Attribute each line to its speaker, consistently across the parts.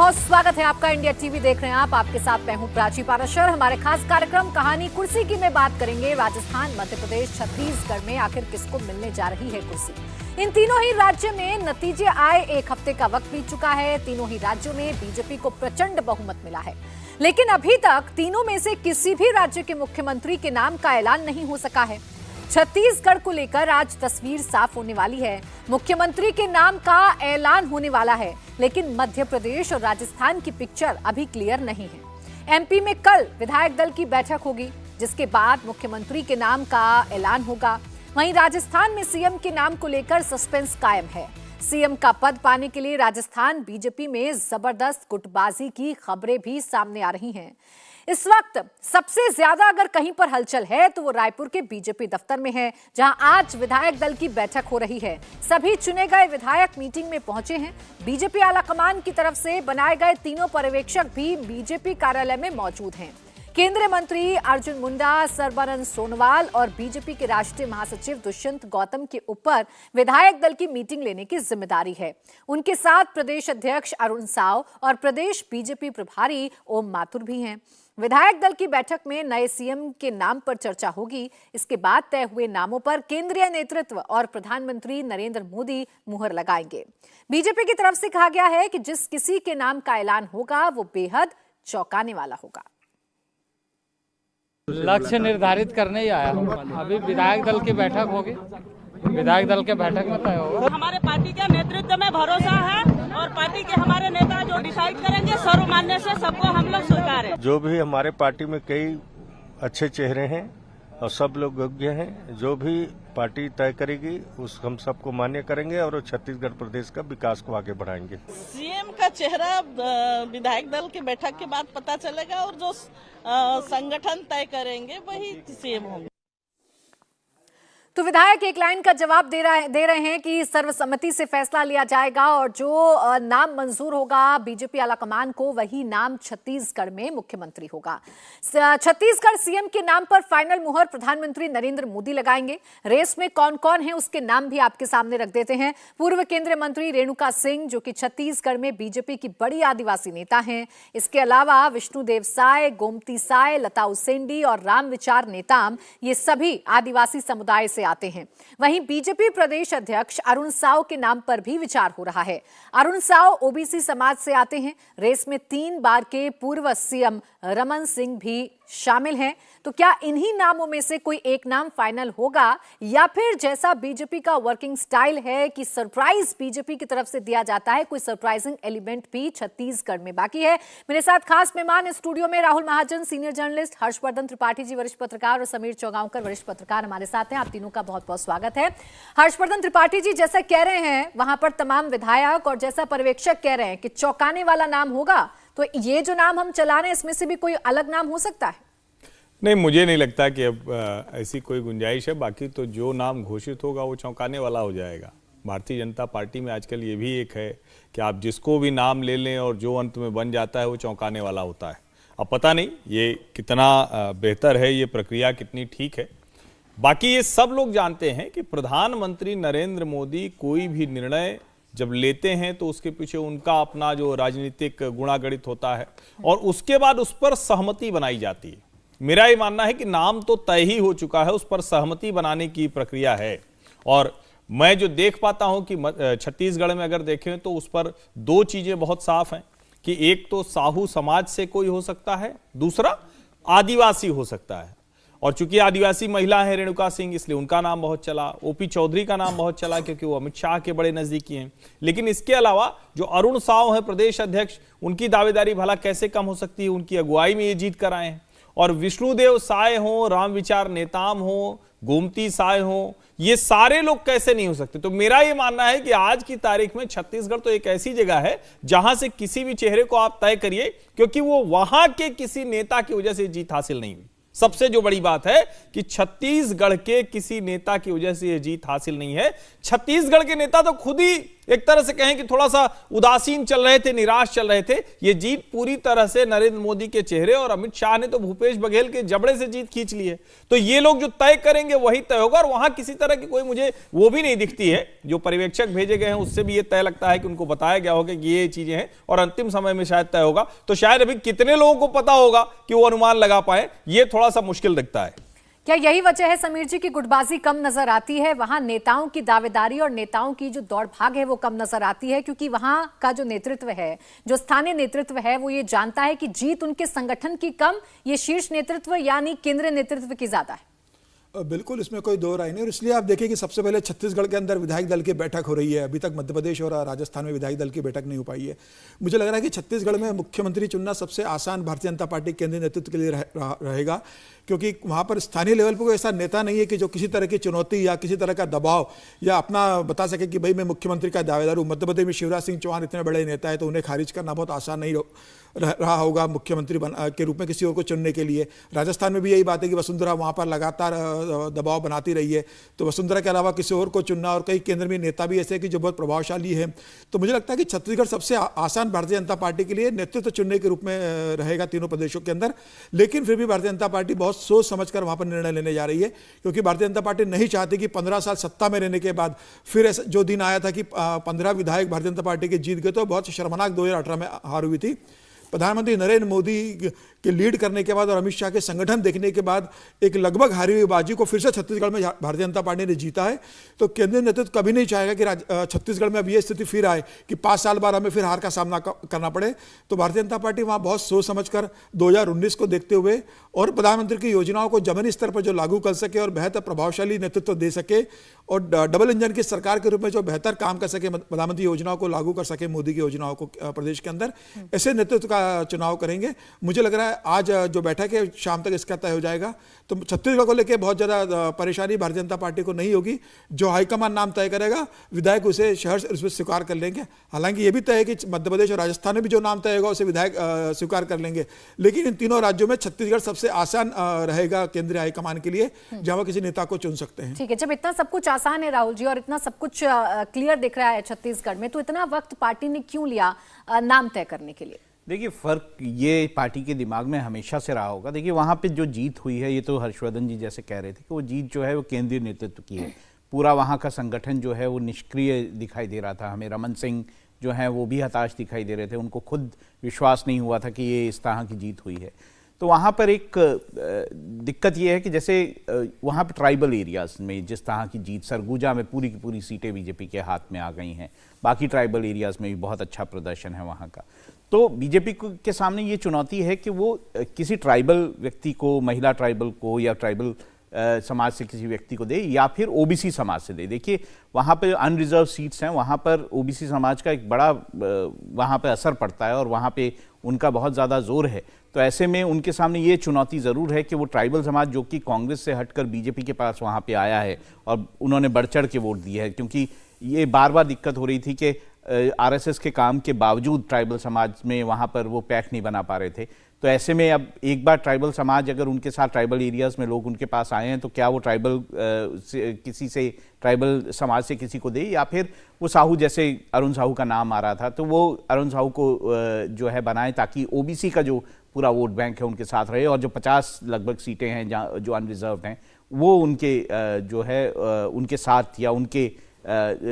Speaker 1: बहुत स्वागत है आपका। इंडिया टीवी देख रहे हैं आप। आपके साथ मैं हूं प्राची पाराशर। हमारे खास कार्यक्रम कहानी कुर्सी की में बात करेंगे राजस्थान, मध्य प्रदेश, छत्तीसगढ़ में आखिर किसको मिलने जा रही है कुर्सी। इन तीनों ही राज्य में नतीजे आए, एक हफ्ते का वक्त बीत चुका है। तीनों ही राज्यों में बीजेपी को प्रचंड बहुमत मिला है, लेकिन अभी तक तीनों में से किसी भी राज्य के मुख्यमंत्री के नाम का ऐलान नहीं हो सका है। छत्तीसगढ़ को लेकर आज तस्वीर साफ होने वाली है। मुख्यमंत्री के नाम का ऐलान होने वाला है, लेकिन मध्य प्रदेश और राजस्थान की पिक्चर अभी क्लियर नहीं है। एमपी में कल विधायक दल की बैठक होगी, जिसके बाद मुख्यमंत्री के नाम का ऐलान होगा। वहीं राजस्थान में सीएम के नाम को लेकर सस्पेंस कायम है। सीएम का पद पाने के लिए राजस्थान बीजेपी में जबरदस्त गुटबाजी की खबरें भी सामने आ रही हैं। इस वक्त सबसे ज्यादा अगर कहीं पर हलचल है तो वो रायपुर के बीजेपी दफ्तर में है, जहां आज विधायक दल की बैठक हो रही है। सभी चुने गए विधायक मीटिंग में पहुंचे हैं। बीजेपी आलाकमान की तरफ से बनाए गए तीनों पर्यवेक्षक भी बीजेपी कार्यालय में मौजूद हैं। केंद्रीय मंत्री अर्जुन मुंडा, सर्बानंद सोनोवाल और बीजेपी के राष्ट्रीय महासचिव दुष्यंत गौतम के ऊपर विधायक दल की मीटिंग लेने की जिम्मेदारी है। उनके साथ प्रदेश अध्यक्ष अरुण साव और प्रदेश बीजेपी प्रभारी ओम माथुर भी हैं। विधायक दल की बैठक में नए सीएम के नाम पर चर्चा होगी। इसके बाद तय हुए नामों पर केंद्रीय नेतृत्व और प्रधानमंत्री नरेंद्र मोदी मुहर लगाएंगे। बीजेपी की तरफ से कहा गया है कि जिस किसी के नाम का ऐलान होगा वो बेहद चौंकाने वाला होगा।
Speaker 2: लक्ष्य निर्धारित करने ही आया। अभी विधायक दल की बैठक होगी, विधायक दल के बैठक में तय होगा।
Speaker 3: हमारे पार्टी के नेतृत्व में भरोसा है और पार्टी के हमारे नेता जो डिसाइड करेंगे सर्वमान्य से सबको हम लोग स्वीकार है।
Speaker 4: जो भी हमारे पार्टी में कई अच्छे चेहरे हैं और सब लोग योग्य हैं, जो भी पार्टी तय करेगी उस हम सबको मान्य करेंगे और छत्तीसगढ़ प्रदेश का विकास को आगे बढ़ाएंगे।
Speaker 3: सीएम का चेहरा विधायक दल की बैठक के बाद पता चलेगा और जो संगठन तय करेंगे वही सीएम होंगे।
Speaker 1: तो विधायक एक लाइन का जवाब दे रहे हैं कि सर्वसम्मति से फैसला लिया जाएगा और जो नाम मंजूर होगा बीजेपी आलाकमान को, वही नाम छत्तीसगढ़ में मुख्यमंत्री होगा। छत्तीसगढ़ सीएम के नाम पर फाइनल मुहर प्रधानमंत्री नरेंद्र मोदी लगाएंगे। रेस में कौन कौन है उसके नाम भी आपके सामने रख देते हैं। पूर्व केंद्रीय मंत्री रेणुका सिंह, जो कि छत्तीसगढ़ में बीजेपी की बड़ी आदिवासी नेता हैं। इसके अलावा विष्णुदेव साय, गोमती साय, लता उसेंडी और राम विचार नेताम, ये सभी आदिवासी समुदाय से आते हैं। वहीं बीजेपी प्रदेश अध्यक्ष अरुण साव के नाम पर भी विचार हो रहा है। अरुण साव ओबीसी समाज से आते हैं। रेस में 3 बार के पूर्व सीएम रमन सिंह भी शामिल हैं। तो क्या इन्हीं नामों में से कोई एक नाम फाइनल होगा, या फिर जैसा बीजेपी का वर्किंग स्टाइल है कि सरप्राइज बीजेपी की तरफ से दिया जाता है, कोई सरप्राइजिंग एलिमेंट भी छत्तीसगढ़ में बाकी है? मेरे साथ खास मेहमान स्टूडियो में राहुल महाजन, सीनियर जर्नलिस्ट, हर्षवर्धन त्रिपाठी जी, वरिष्ठ पत्रकार, और समीर चौगांवकर, वरिष्ठ पत्रकार हमारे साथ हैं। आप तीनों का बहुत बहुत स्वागत है। हर्षवर्धन त्रिपाठी जी, जैसा कह रहे हैं वहां पर तमाम विधायक और जैसा पर्यवेक्षक कह रहे हैं कि चौंकाने वाला नाम होगा, तो ये जो नाम हम चला रहे हैं इसमें से भी कोई अलग नाम हो सकता है?
Speaker 5: नहीं, मुझे नहीं लगता कि अब ऐसी कोई गुंजाइश है। बाकी तो जो नाम घोषित होगा वो चौंकाने वाला हो जाएगा। भारतीय जनता पार्टी में आजकल ये भी एक है कि आप जिसको भी नाम ले लें और जो अंत में बन जाता है वो चौंकाने वाला होता है। अब पता नहीं ये कितना बेहतर है, ये प्रक्रिया कितनी ठीक है। बाकी ये सब लोग जानते हैं कि प्रधानमंत्री नरेंद्र मोदी कोई भी निर्णय जब लेते हैं तो उसके पीछे उनका अपना जो राजनीतिक गुणागणित होता है और उसके बाद उस पर सहमति बनाई जाती है। मेरा ये मानना है कि नाम तो तय ही हो चुका है, उस पर सहमति बनाने की प्रक्रिया है। और मैं जो देख पाता हूं कि छत्तीसगढ़ में अगर देखें तो उस पर 2 चीजें बहुत साफ हैं कि एक तो साहू समाज से कोई हो सकता है, दूसरा आदिवासी हो सकता है। और चूंकि आदिवासी महिला है रेणुका सिंह, इसलिए उनका नाम बहुत चला। ओपी चौधरी का नाम बहुत चला क्योंकि वो अमित शाह के बड़े नजदीकी हैं। लेकिन इसके अलावा जो अरुण साव है प्रदेश अध्यक्ष, उनकी दावेदारी भला कैसे कम हो सकती है, उनकी अगुवाई में ये जीत कर आए हैं। और विष्णुदेव साय हो, राम विचार नेताम हो, गोमती साय हो, ये सारे लोग कैसे नहीं हो सकते? तो मेरा ये मानना है कि आज की तारीख में छत्तीसगढ़ तो एक ऐसी जगह है जहां से किसी भी चेहरे को आप तय करिए, क्योंकि वो वहां के किसी नेता की वजह से जीत हासिल नहीं हुई। सबसे जो बड़ी बात है कि छत्तीसगढ़ के किसी नेता की वजह से यह जीत हासिल नहीं है। छत्तीसगढ़ के नेता तो खुद ही एक तरह से कहें कि थोड़ा सा उदासीन चल रहे थे, निराश चल रहे थे। ये जीत पूरी तरह से नरेंद्र मोदी के चेहरे और अमित शाह ने तो भूपेश बघेल के जबड़े से जीत खींच ली है। तो ये लोग जो तय करेंगे वही तय होगा, और वहां किसी तरह की कोई मुझे वो भी नहीं दिखती है। जो पर्यवेक्षक भेजे गए हैं उससे भी ये तय लगता है कि उनको बताया गया होगा कि ये चीजें हैं और अंतिम समय में शायद तय होगा। तो शायद अभी कितने लोगों को पता होगा कि वो अनुमान लगा पाए, ये थोड़ा सा मुश्किल दिखता है।
Speaker 1: क्या यही वजह है समीर जी की गुटबाजी कम नजर आती है? वहां नेताओं की दावेदारी और नेताओं की जो दौड़ भाग है वो कम नजर आती है, क्योंकि वहां का जो नेतृत्व है, जो स्थानीय नेतृत्व है, वो ये जानता है कि जीत उनके संगठन की कम, ये शीर्ष नेतृत्व यानी केंद्रीय नेतृत्व की ज्यादा है।
Speaker 6: बिल्कुल, इसमें कोई दो राय नहीं। और इसलिए आप देखिए कि सबसे पहले छत्तीसगढ़ के अंदर विधायक दल की बैठक हो रही है। अभी तक मध्य प्रदेश और राजस्थान में विधायक दल की बैठक नहीं हो पाई है। मुझे लग रहा है कि छत्तीसगढ़ में मुख्यमंत्री चुनना सबसे आसान भारतीय जनता पार्टी केंद्रीय नेतृत्व के लिए रहेगा, क्योंकि वहाँ पर स्थानीय लेवल पर कोई ऐसा नेता नहीं है कि जो किसी तरह की चुनौती या किसी तरह का दबाव या अपना बता सके कि भाई मैं मुख्यमंत्री का दावेदार हूँ। मध्य प्रदेश में शिवराज सिंह चौहान इतने बड़े नेता है, तो उन्हें खारिज करना बहुत आसान नहीं रहा होगा मुख्यमंत्री के रूप में किसी और को चुनने के लिए। राजस्थान में भी यही बात है कि वसुंधरा वहाँ पर लगातार दबाव बनाती रही है, तो वसुंधरा के अलावा किसी और को चुनना, और कई केंद्र में नेता भी ऐसे कि जो बहुत प्रभावशाली है। तो मुझे लगता है कि छत्तीसगढ़ सबसे आसान भारतीय जनता पार्टी के लिए नेतृत्व चुनने के रूप में रहेगा तीनों प्रदेशों के अंदर। लेकिन फिर भी भारतीय जनता पार्टी बहुत सोच समझकर वहाँ पर निर्णय लेने जा रही है, क्योंकि भारतीय जनता पार्टी नहीं चाहती कि 15 साल सत्ता में रहने के बाद फिर ऐसा जो दिन आया था कि 15 विधायक भारतीय जनता पार्टी के जीत गए, तो बहुत शर्मनाक 2018 में हार हुई थी। प्रधानमंत्री नरेंद्र मोदी के लीड करने के बाद और अमित शाह के संगठन देखने के बाद एक लगभग हारी हुई बाजी को फिर से छत्तीसगढ़ में भारतीय जनता पार्टी ने जीता है। तो केंद्रीय नेतृत्व कभी नहीं चाहेगा कि छत्तीसगढ़ में अब ये स्थिति फिर आए कि 5 साल बाद हमें फिर हार का सामना करना पड़े। तो भारतीय जनता पार्टी वहाँ बहुत सोच समझकर 2019 को देखते हुए और प्रधानमंत्री की योजनाओं को जमीनी स्तर पर जो लागू कर सके और बेहतर प्रभावशाली नेतृत्व दे सके और डबल इंजन की सरकार के रूप में जो बेहतर काम कर सके, प्रधानमंत्री योजनाओं को लागू कर सके, मोदी की योजनाओं को प्रदेश के अंदर, ऐसे नेतृत्व का चुनाव करेंगे। मुझे लग रहा है आज जो बैठक है शाम तक इसका तय हो जाएगा। तो छत्तीसगढ़ को लेकर बहुत ज़्यादा परेशानी भारतीय जनता पार्टी को नहीं होगी। जो हाईकमान नाम तय करेगा विधायक उसे शहर उसमें स्वीकार कर लेंगे। हालांकि ये भी तय है कि मध्य प्रदेश और राजस्थान में भी जो नाम तय होगा उसे विधायक स्वीकार कर लेंगे। लेकिन इन तीनों राज्यों में छत्तीसगढ़ सबसे आसान रहेगा केंद्रीय हाईकमान के लिए, जहां किसी नेता को चुन सकते हैं।
Speaker 1: ठीक है, जब इतना सब कुछ आसान है राहुल जी और इतना सब कुछ क्लियर दिख रहा है छत्तीसगढ़ में, तो इतना वक्त पार्टी ने क्यों लिया नाम तय करने के लिए?
Speaker 7: देखिए, फर्क ये पार्टी के दिमाग में हमेशा से रहा होगा। देखिए, वहाँ पे जो जीत हुई है, ये तो हर्षवर्धन जी जैसे कह रहे थे कि वो जीत जो है वो केंद्रीय नेतृत्व की है। पूरा वहाँ का संगठन जो है वो निष्क्रिय दिखाई दे रहा था। हमें रमन सिंह जो है वो भी हताश दिखाई दे रहे थे, उनको खुद विश्वास नहीं हुआ था कि ये इस तरह की जीत हुई है। तो वहाँ पर एक दिक्कत ये है कि जैसे वहाँ पर ट्राइबल एरियाज़ में जिस तरह की जीत, सरगुजा में पूरी की पूरी सीटें बीजेपी के हाथ में आ गई हैं, बाकी ट्राइबल एरियाज़ में भी बहुत अच्छा प्रदर्शन है वहाँ का। तो बीजेपी के सामने ये चुनौती है कि वो किसी ट्राइबल व्यक्ति को, महिला ट्राइबल को या ट्राइबल समाज से किसी व्यक्ति को दे या फिर ओबीसी समाज से दे। देखिए, वहाँ पर अनरिजर्व सीट्स हैं, वहाँ पर ओबीसी समाज का एक बड़ा वहाँ पर असर पड़ता है और वहाँ पे उनका बहुत ज़्यादा जोर है। तो ऐसे में उनके सामने ये चुनौती ज़रूर है कि वो ट्राइबल समाज जो कि कांग्रेस से हटकर बीजेपी के पास वहाँ पे आया है और उन्होंने बढ़ चढ़ के वोट दिया है, क्योंकि ये बार बार दिक्कत हो रही थी कि आरएसएस के काम के बावजूद ट्राइबल समाज में वहाँ पर वो पैक्ट नहीं बना पा रहे थे। तो ऐसे में अब एक बार ट्राइबल समाज अगर उनके साथ ट्राइबल एरियाज़ में लोग उनके पास आए हैं, तो क्या वो किसी से ट्राइबल समाज से किसी को दे, या फिर वो साहू, जैसे अरुण साहू का नाम आ रहा था, तो वो अरुण साहू को जो है बनाएं ताकि ओबीसी का जो पूरा वोट बैंक है उनके साथ रहे और जो 50 लगभग सीटें हैं जहाँ जो अनरिजर्व्ड हैं वो उनके जो है उनके साथ या उनके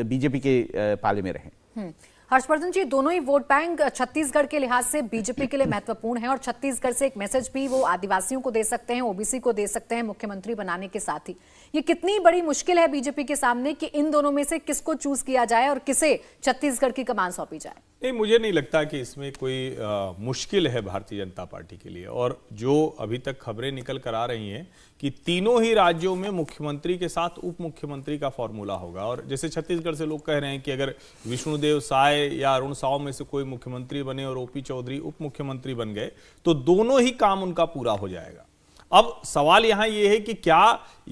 Speaker 7: बीजेपी के पाले में रहें।
Speaker 1: हर्षवर्धन जी, दोनों ही वोट बैंक छत्तीसगढ़ के लिहाज से बीजेपी के लिए महत्वपूर्ण है और छत्तीसगढ़ से एक मैसेज भी वो आदिवासियों को दे सकते हैं, ओबीसी को दे सकते हैं मुख्यमंत्री बनाने के साथ ही। ये कितनी बड़ी मुश्किल है बीजेपी के सामने कि इन दोनों में से किसको चूज किया जाए और किसे छत्तीसगढ़ की कमान सौंपी जाए?
Speaker 5: नहीं, मुझे नहीं लगता कि इसमें कोई मुश्किल है भारतीय जनता पार्टी के लिए। और जो अभी तक खबरें निकल कर आ रही हैं कि तीनों ही राज्यों में मुख्यमंत्री के साथ उप मुख्यमंत्री का फॉर्मूला होगा। और जैसे छत्तीसगढ़ से लोग कह रहे हैं कि अगर विष्णुदेव साय या अरुण साव में से कोई मुख्यमंत्री बने और ओपी चौधरी उप मुख्यमंत्री बन गए तो दोनों ही काम उनका पूरा हो जाएगा। अब सवाल यहां यह है कि क्या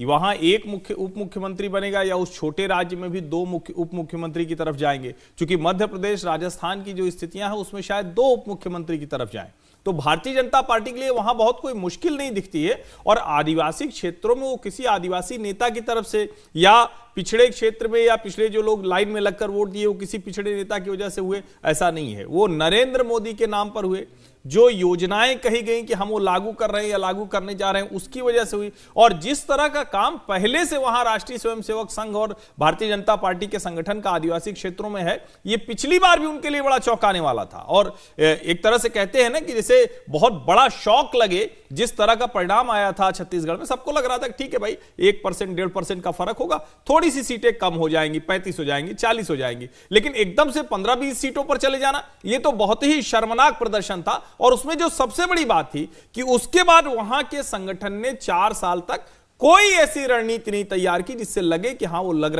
Speaker 5: वहां एक उप मुख्यमंत्री बनेगा या उस छोटे राज्य में भी 2 उप मुख्यमंत्री की तरफ जाएंगे, क्योंकि मध्य प्रदेश राजस्थान की जो स्थितियां हैं उसमें शायद 2 उप मुख्यमंत्री की तरफ जाएं। तो भारतीय जनता पार्टी के लिए वहां बहुत कोई मुश्किल नहीं दिखती है। और आदिवासी क्षेत्रों में वो किसी आदिवासी नेता की तरफ से या पिछड़े क्षेत्र में या पिछड़े जो लोग लाइन में लगकर वोट दिए वो किसी पिछड़े नेता की वजह से हुए, ऐसा नहीं है। वो नरेंद्र मोदी के नाम पर हुए, जो योजनाएं कही गई कि हम वो लागू कर रहे हैं या लागू करने जा रहे हैं उसकी वजह से हुई। और जिस तरह का काम पहले से वहां राष्ट्रीय स्वयंसेवक संघ और भारतीय जनता पार्टी के संगठन का आदिवासी क्षेत्रों में है, ये पिछली बार भी उनके लिए बड़ा चौंकाने वाला था। और एक तरह से कहते हैं ना कि जैसे बहुत बड़ा शौक लगे, जिस तरह का परिणाम आया था छत्तीसगढ़ में, सबको लग रहा था कि ठीक है भाई 1% 1.5% का फर्क होगा, थोड़ी सी सीटें कम हो जाएंगी, 35 हो जाएंगी, 40 हो जाएंगी, लेकिन एकदम से 15-20 सीटों पर चले जाना, यह तो बहुत ही शर्मनाक प्रदर्शन था। और उसमें जो सबसे बड़ी बात थी कि उसके बाद वहां के संगठन ने 4 साल तक कोई ऐसी रणनीति नहीं तैयार की जिससे लगे कि हां वो लड़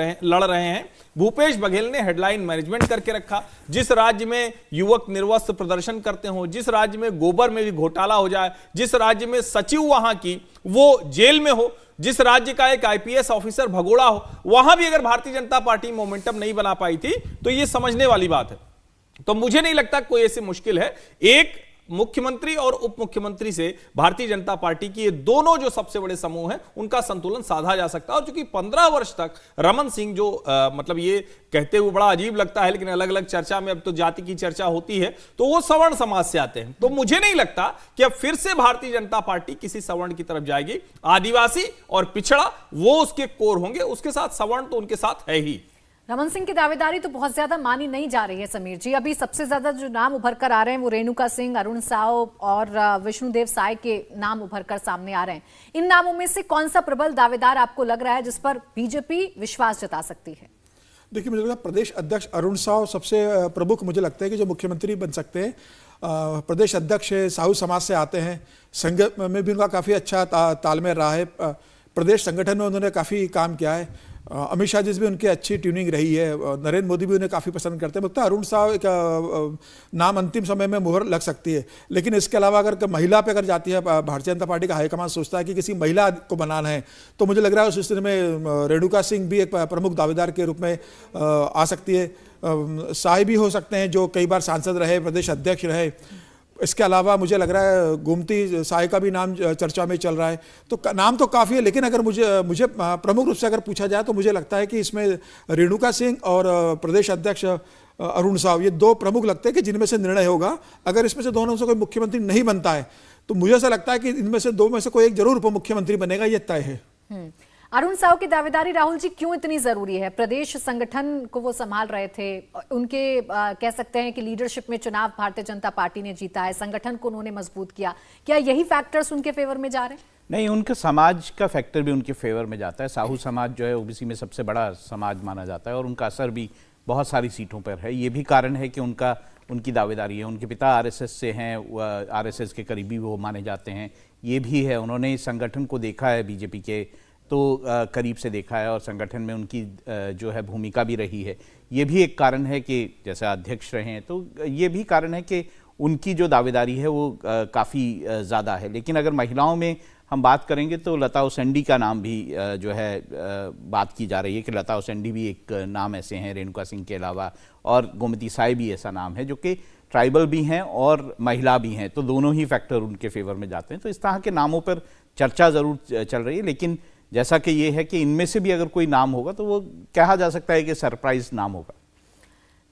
Speaker 5: रहे हैं। भूपेश बघेल ने हेडलाइन मैनेजमेंट करके रखा। जिस राज्य में युवक निर्वस्त्र प्रदर्शन करते हो, जिस राज्य में गोबर में भी घोटाला हो जाए, जिस राज्य में सचिव वहां की वो जेल में हो, जिस राज्य का एक आईपीएस ऑफिसर भगोड़ा हो, वहां भी अगर भारतीय जनता पार्टी मोमेंटम नहीं बना पाई थी तो यह समझने वाली बात है। तो मुझे नहीं लगता कोई ऐसी मुश्किल है। एक मुख्यमंत्री और उप मुख्यमंत्री से भारतीय जनता पार्टी की ये दोनों जो सबसे बड़े समूह हैं उनका संतुलन साधा जा सकता है। और चूंकि 15 वर्ष तक रमन सिंह जो मतलब ये कहते हुए बड़ा अजीब लगता है, लेकिन अलग अलग चर्चा में अब तो जाति की चर्चा होती है, तो वो सवर्ण समाज से आते हैं। तो मुझे नहीं लगता कि अब फिर से भारतीय जनता पार्टी किसी सवर्ण की तरफ जाएगी। आदिवासी और पिछड़ा वो उसके कोर होंगे, उसके साथ सवर्ण तो उनके साथ है ही।
Speaker 1: रमन सिंह की दावेदारी तो बहुत ज्यादा मानी नहीं जा रही है समीर जी। अभी सबसे ज्यादा जो नाम उभर कर आ रहे हैं वो रेणुका सिंह, अरुण साव और विष्णुदेव साय के नाम उभर कर सामने आ रहे हैं। इन नामों में से कौन सा प्रबल दावेदार आपको लग रहा है जिस पर बीजेपी विश्वास जता सकती है?
Speaker 6: देखिए, मुझे लगता है प्रदेश अध्यक्ष अरुण साव सबसे प्रमुख मुझे लगता है कि जो मुख्यमंत्री बन सकते हैं। प्रदेश अध्यक्ष साहू समाज से आते हैं, संघ में भी उनका काफ़ी अच्छा तालमेल रहा है, प्रदेश संगठन में उन्होंने काफ़ी काम किया है। अमित शाह जी भी उनकी अच्छी ट्यूनिंग रही है, नरेंद्र मोदी भी उन्हें काफ़ी पसंद करते हैं। लगता है अरुण साव एक नाम अंतिम समय में मुहर लग सकती है। लेकिन इसके अलावा अगर महिला पे अगर जाती है, भारतीय जनता पार्टी का हाईकमान सोचता है कि किसी महिला को बनाना है, तो मुझे लग रहा है उस स्थिति में रेणुका सिंह भी एक प्रमुख दावेदार के रूप में आ सकती है। साय भी हो सकते हैं जो कई बार सांसद रहे, प्रदेश अध्यक्ष रहे। इसके अलावा मुझे लग रहा है गोमती साय का भी नाम चर्चा में चल रहा है। तो नाम तो काफ़ी है, लेकिन अगर मुझे प्रमुख रूप से अगर पूछा जाए तो मुझे लगता है कि इसमें रेणुका सिंह और प्रदेश अध्यक्ष अरुण साव, ये दो प्रमुख लगते हैं कि जिनमें से निर्णय होगा। अगर इसमें से दोनों से कोई मुख्यमंत्री नहीं बनता है तो मुझे ऐसा लगता है कि इनमें से दो में से कोई एक जरूर उप मुख्यमंत्री बनेगा, ये तय है।
Speaker 1: अरुण साव की दावेदारी राहुल जी क्यों इतनी जरूरी है? प्रदेश संगठन को वो संभाल रहे थे, उनके कह सकते हैं कि लीडरशिप में चुनाव भारतीय जनता पार्टी ने जीता है, संगठन को उन्होंने मजबूत किया। क्या यही फैक्टर्स उनके फेवर में जा रहे हैं?
Speaker 7: नहीं, उनके समाज का फैक्टर भी उनके फेवर में जाता है। साहू समाज जो है ओबीसी में सबसे बड़ा समाज माना जाता है और उनका असर भी बहुत सारी सीटों पर है। ये भी कारण है कि उनकी दावेदारी है। उनके पिता आरएसएस से हैं, आरएसएस के करीबी वो माने जाते हैं। ये भी है, उन्होंने इस संगठन को देखा है, बीजेपी के तो करीब से देखा है और संगठन में उनकी जो है भूमिका भी रही है। ये भी एक कारण है कि जैसे अध्यक्ष रहे हैं, तो ये भी कारण है कि उनकी जो दावेदारी है वो काफ़ी ज़्यादा है। लेकिन अगर महिलाओं में हम बात करेंगे तो लता उसेंडी का नाम भी जो है बात की जा रही है कि लता उसेंडी भी एक नाम ऐसे हैं रेणुका सिंह के अलावा, और गोमती साय भी ऐसा नाम है जो कि ट्राइबल भी हैं और महिला भी हैं। तो दोनों ही फैक्टर उनके फेवर में जाते हैं। तो इस तरह के नामों पर चर्चा ज़रूर चल रही है। लेकिन जैसा कि ये है कि इनमें से भी अगर कोई नाम होगा तो वो कहा जा सकता है कि सरप्राइज नाम होगा।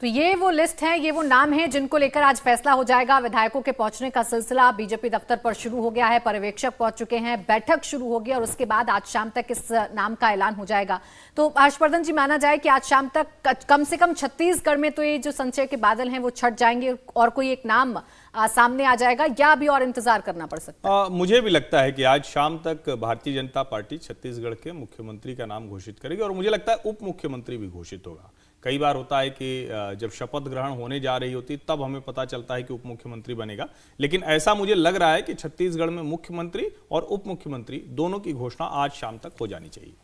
Speaker 1: तो ये वो लिस्ट है, ये वो नाम है जिनको लेकर आज फैसला हो जाएगा। विधायकों के पहुंचने का सिलसिला बीजेपी दफ्तर पर शुरू हो गया है, पर्यवेक्षक पहुंच चुके हैं, बैठक शुरू होगी और उसके बाद आज शाम तक इस नाम का ऐलान हो जाएगा। तो हर्षवर्धन जी, माना जाए कि आज शाम तक कम से कम छत्तीसगढ़ में तो ये जो संशय के बादल हैं वो छट जाएंगे और कोई एक नाम सामने आ जाएगा, या अभी और इंतजार करना पड़ सकता है?
Speaker 5: मुझे भी लगता है कि आज शाम तक भारतीय जनता पार्टी छत्तीसगढ़ के मुख्यमंत्री का नाम घोषित करेगी और मुझे लगता है उप मुख्यमंत्री भी घोषित होगा। कई बार होता है कि जब शपथ ग्रहण होने जा रही होती तब हमें पता चलता है कि उप मुख्यमंत्री बनेगा, लेकिन ऐसा मुझे लग रहा है कि छत्तीसगढ़ में मुख्यमंत्री और उप मुख्यमंत्री दोनों की घोषणा आज शाम तक हो जानी चाहिए।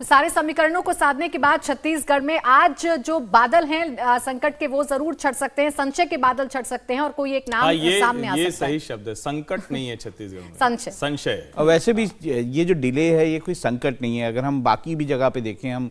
Speaker 1: तो सारे समीकरणों को साधने के बाद छत्तीसगढ़ में आज जो बादल हैं संकट के, वो जरूर छट सकते हैं, संशय के बादल छट सकते हैं और कोई एक नाम सामने आ सकता है।
Speaker 5: ये सही शब्द है, संकट नहीं है छत्तीसगढ़ में, संशय।
Speaker 7: और वैसे भी ये जो डिले है ये कोई संकट नहीं है। अगर हम बाकी भी जगह पे देखें, हम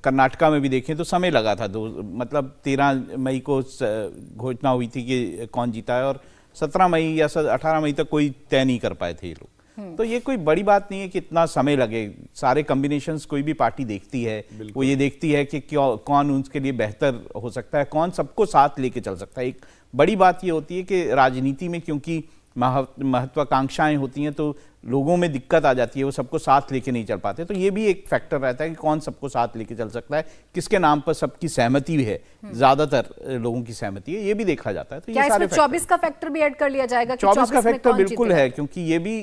Speaker 7: कर्नाटका में भी देखें तो समय लगा था, मतलब 13 मई को घोषणा हुई थी कि कौन जीता है और 17 मई या 18 मई तक कोई तय नहीं कर पाए थे ये लोग। तो ये कोई बड़ी बात नहीं है कि इतना समय लगे। सारे कॉम्बिनेशंस कोई भी पार्टी देखती है, वो ये देखती है कि कौन उसके लिए बेहतर हो सकता है, कौन सबको साथ लेके चल सकता है। एक बड़ी बात ये होती है कि राजनीति में क्योंकि महत्वाकांक्षाएं होती हैं तो लोगों में दिक्कत आ जाती है, वो सबको साथ लेके नहीं चल पाते। तो ये भी एक फैक्टर रहता है कि कौन सबको साथ लेके चल सकता है, किसके नाम पर सबकी सहमति है, ज्यादातर लोगों की सहमति है, ये भी मध्य जाता है। तो
Speaker 1: क्या
Speaker 7: ये सारे
Speaker 1: इसमें 24 का फैक्टर भी ऐड कर लिया जाएगा?
Speaker 7: 24 का
Speaker 1: में
Speaker 7: फैक्टर
Speaker 1: कौन
Speaker 7: बिल्कुल
Speaker 1: जीतेगा?
Speaker 7: है, क्योंकि ये भी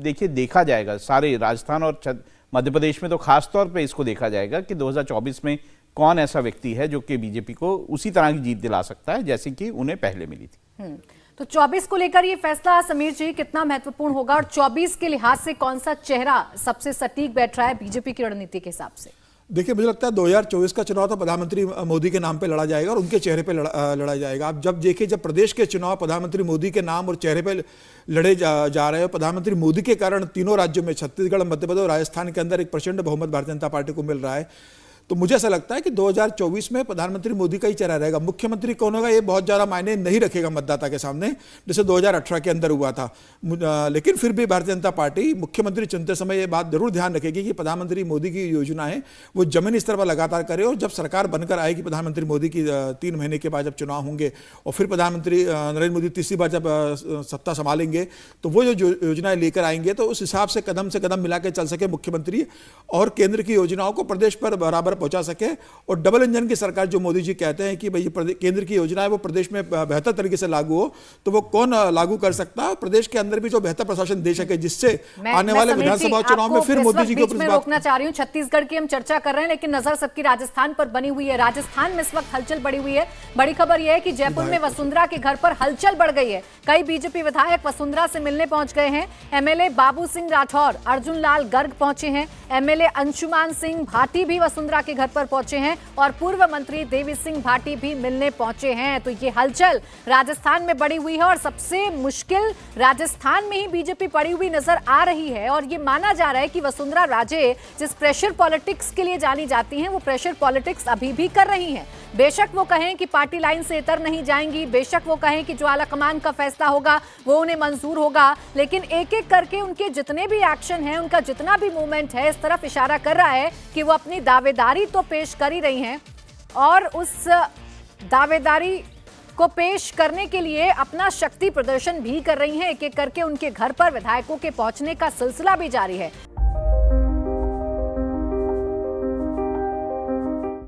Speaker 7: देखिए देखा जाएगा सारे राजस्थान और मध्य प्रदेश में तो खास तौर पे इसको देखा जाएगा कि 2024 में कौन ऐसा व्यक्ति है जो कि बीजेपी को उसी तरह की जीत दिला सकता है जैसे कि उन्हें पहले मिली थी।
Speaker 1: तो 24 को लेकर ये फैसला समीर जी कितना महत्वपूर्ण होगा और 24 के लिहाज से कौन सा चेहरा सबसे सटीक बैठ रहा है बीजेपी की रणनीति के हिसाब से?
Speaker 6: देखिए, मुझे लगता है 2024 का चुनाव तो प्रधानमंत्री मोदी के नाम पे लड़ा जाएगा और उनके चेहरे पे लड़ा जाएगा। आप जब देखिए, जब प्रदेश के चुनाव प्रधानमंत्री मोदी के नाम और चेहरे पे लड़े जा रहे हैं, प्रधानमंत्री मोदी के कारण तीनों राज्यों में छत्तीसगढ़, मध्य प्रदेश और राजस्थान के अंदर एक प्रचंड बहुमत भारतीय जनता पार्टी को मिल रहा है। तो मुझे ऐसा लगता है कि 2024 में प्रधानमंत्री मोदी का ही चेहरा रहेगा। मुख्यमंत्री कौन होगा ये बहुत ज़्यादा मायने नहीं रखेगा मतदाता के सामने, जैसे 2018 के अंदर हुआ था। लेकिन फिर भी भारतीय जनता पार्टी मुख्यमंत्री चुनते समय ये बात जरूर ध्यान रखेगी कि प्रधानमंत्री मोदी की योजना है वो जमीनी स्तर पर लगातार करे, और जब सरकार बनकर आएगी प्रधानमंत्री मोदी की 3 महीने के बाद जब चुनाव होंगे और फिर प्रधानमंत्री नरेंद्र मोदी तीसरी बार जब सत्ता संभालेंगे तो वो जो योजनाएं लेकर आएंगे तो उस हिसाब से कदम मिला के चल सके मुख्यमंत्री, और केंद्र की योजनाओं को प्रदेश पर बराबर पहुंचा सके। और डबल इंजन की सरकार जो मोदी जी कहते हैं कि भाई केंद्र की योजना है वो प्रदेश में बेहतर तरीके से लागू हो, तो वो कौन लागू कर सकता है? प्रदेश के अंदर भी जो बेहतर प्रशासन दे सके, जिससे आने वाले विधानसभा चुनाव में फिर मोदी जी के ऊपर
Speaker 1: रोकना चाह रही हूं। छत्तीसगढ़ की हम चर्चा कर रहे हैं लेकिन नजर सबकी राजस्थान पर बनी हुई है। राजस्थान में इस वक्त हलचल बढ़ी हुई है। बड़ी खबर यह है कि जयपुर में वसुंधरा के घर पर हलचल बढ़ गई है। कई बीजेपी विधायक वसुंधरा से मिलने पहुंच गए हैं। एमएलए बाबू सिंह राठौर, अर्जुन लाल गर्ग पहुंचे हैं। एमएलए अंशुमान सिंह भाटी भी वसुंधरा के घर पर पहुंचे हैं और पूर्व मंत्री देवी सिंह भाटी भी मिलने पहुंचे हैं। तो ये हलचल राजस्थान में बढ़ी हुई है और सबसे मुश्किल राजस्थान में ही बीजेपी पड़ी हुई नजर आ रही है। और ये माना जा रहा है कि वसुंधरा राजे जिस प्रेशर पॉलिटिक्स के लिए जानी जाती हैं वो प्रेशर पॉलिटिक्स अभी भी कर रही हैं। बेशक वो कहें कि पार्टी लाइन से इतर नहीं जाएंगी, बेशक वो कहें कि जो आलाकमान का फैसला होगा वो उन्हें मंजूर होगा, लेकिन एक एक करके उनके जितने भी एक्शन हैं, उनका जितना भी मूवमेंट है, इस तरफ इशारा कर रहा है कि वो अपनी दावेदारी तो पेश कर ही रही हैं और उस दावेदारी को पेश करने के लिए अपना शक्ति प्रदर्शन भी कर रही हैं। एक एक करके उनके घर पर विधायकों के पहुंचने का सिलसिला भी जारी है।